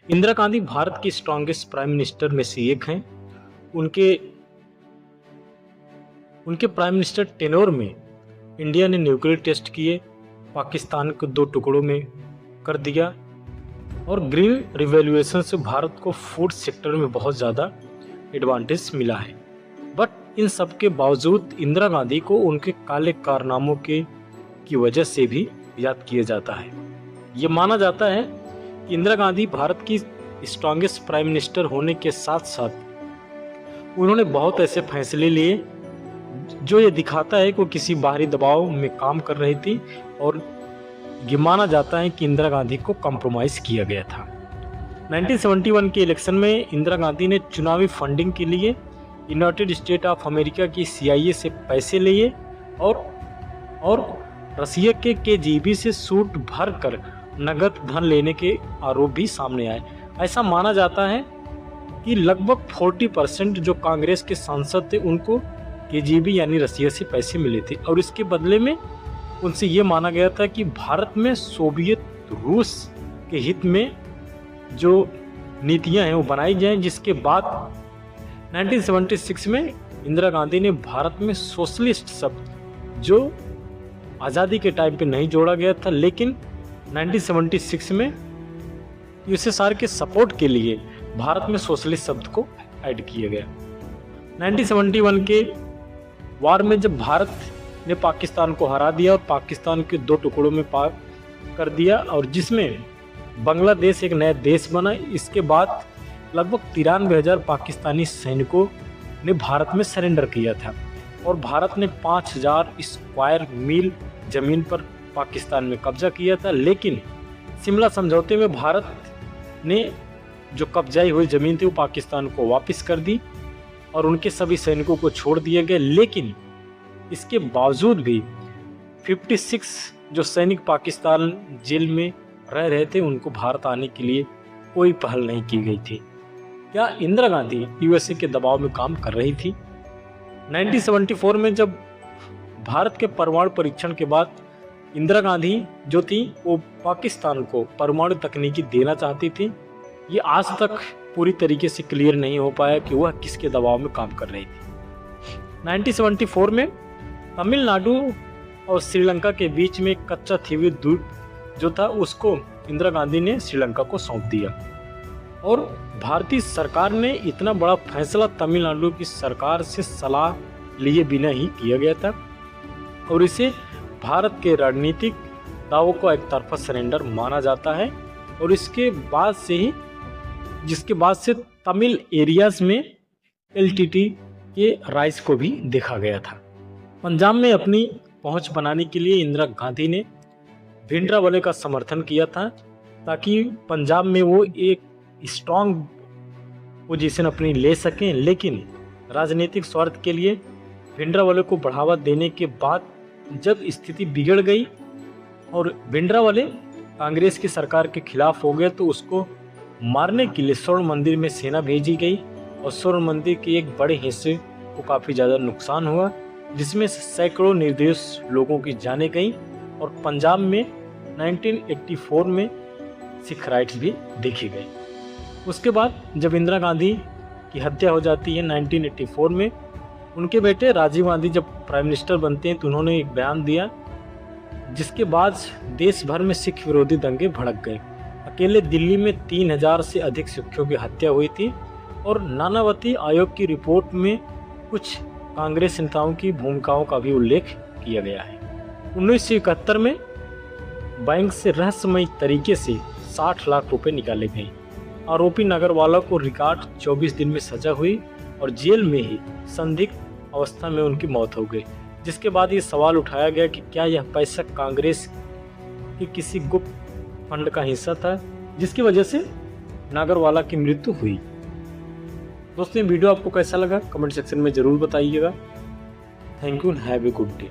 इंदिरा गांधी भारत की strongest prime minister में से एक हैं। उनके उनके प्राइम मिनिस्टर टेन्योर में इंडिया ने न्यूक्लियर टेस्ट किए, पाकिस्तान को दो टुकड़ों में कर दिया और ग्रीन रिवॉल्यूशन से भारत को फूड सेक्टर में बहुत ज़्यादा एडवांटेज मिला है। बट इन सब के बावजूद इंदिरा गांधी को उनके काले कारनामों की वजह से भी याद किया जाता है। ये माना जाता है कि इंदिरा गांधी भारत की स्ट्रॉन्गेस्ट प्राइम मिनिस्टर होने के साथ साथ उन्होंने बहुत ऐसे फैसले लिए जो ये दिखाता है कि वो किसी बाहरी दबाव में काम कर रही थी और ये माना जाता है कि इंदिरा गांधी को कॉम्प्रोमाइज़ किया गया था। 1971 के इलेक्शन में इंदिरा गांधी ने चुनावी फंडिंग के लिए यूनाइटेड स्टेट ऑफ अमेरिका की CIA से पैसे लिए और रसिया के KGB से सूट भर कर नगद धन लेने के आरोप भी सामने आए। ऐसा माना जाता है कि लगभग 40% जो कांग्रेस के सांसद थे उनको KGB यानी रसिया से पैसे मिले थे और इसके बदले में उनसे ये माना गया था कि भारत में सोवियत रूस के हित में जो नीतियां हैं वो बनाई जाएं। जिसके बाद 1976 में इंदिरा गांधी ने भारत में सोशलिस्ट शब्द जो आज़ादी के टाइम पे नहीं जोड़ा गया था, लेकिन 1976 में USSR के सपोर्ट के लिए भारत में सोशलिस्ट शब्द को ऐड किया गया। 1971 के वार में जब भारत ने पाकिस्तान को हरा दिया और पाकिस्तान के दो टुकड़ों में कर दिया और जिसमें बांग्लादेश एक नया देश बना, इसके बाद लगभग 93,000 पाकिस्तानी सैनिकों ने भारत में सरेंडर किया था और भारत ने 5,000 स्क्वायर मील जमीन पर पाकिस्तान में कब्जा किया था। लेकिन शिमला समझौते में भारत ने जो कब्जाई हुई ज़मीन थी वो पाकिस्तान को वापस कर दी और उनके सभी सैनिकों को छोड़ दिया गया। लेकिन इसके बावजूद भी 56 जो सैनिक पाकिस्तान जेल में रह रहे थे उनको भारत आने के लिए कोई पहल नहीं की गई थी। क्या इंदिरा गांधी USA के दबाव में काम कर रही थी? 1974 में जब भारत के परमाणु परीक्षण के बाद इंदिरा गांधी जो थी वो पाकिस्तान को परमाणु तकनीकी देना चाहती थी। ये आज तक पूरी तरीके से क्लियर नहीं हो पाया कि वह किसके दबाव में काम कर रही थी। 1974 में तमिलनाडु और श्रीलंका के बीच में कच्चा थीवी द्वीप जो था उसको इंदिरा गांधी ने श्रीलंका को सौंप दिया और भारतीय सरकार ने इतना बड़ा फैसला तमिलनाडु की सरकार से सलाह लिए बिना ही किया गया था और इसे भारत के रणनीतिक दावों को एक तरफा सरेंडर माना जाता है और जिसके बाद से तमिल एरियाज में LTT के राइज को भी देखा गया था। पंजाब में अपनी पहुंच बनाने के लिए इंदिरा गांधी ने भिंडरावाले का समर्थन किया था ताकि पंजाब में वो एक स्ट्रॉन्ग पोजीशन अपनी ले सकें। लेकिन राजनीतिक स्वार्थ के लिए भिंडरावाले को बढ़ावा देने के बाद जब स्थिति बिगड़ गई और भिंडरावाले कांग्रेस की सरकार के खिलाफ हो गए तो उसको मारने के लिए स्वर्ण मंदिर में सेना भेजी गई और स्वर्ण मंदिर के एक बड़े हिस्से को काफ़ी ज़्यादा नुकसान हुआ जिसमें सैकड़ों निर्दोष लोगों की जानें गई और पंजाब में 1984 में सिख राइट्स भी देखे गए। उसके बाद जब इंदिरा गांधी की हत्या हो जाती है 1984 में, उनके बेटे राजीव गांधी जब प्राइम मिनिस्टर बनते हैं तो उन्होंने एक बयान दिया जिसके बाद देश भर में सिख विरोधी दंगे भड़क गए। अकेले दिल्ली में 3,000 से अधिक सिखों की हत्या हुई थी और नानावती आयोग की रिपोर्ट में कुछ कांग्रेस नेताओं की भूमिकाओं का भी उल्लेख किया गया है। 1971 में बैंक से रहस्यमय तरीके से 60 लाख रुपए निकाले गए। आरोपी नगरवाला को रिकॉर्ड 24 दिन में सजा हुई और जेल में ही संदिग्ध अवस्था में उनकी मौत हो गई। जिसके बाद ये सवाल उठाया गया कि क्या यह पैसा कांग्रेस के किसी गुप्त फंड का हिस्सा था जिसकी वजह से नागरवाला की मृत्यु हुई। दोस्तों, वीडियो आपको कैसा लगा कमेंट सेक्शन में ज़रूर बताइएगा। Thank you and have a good day.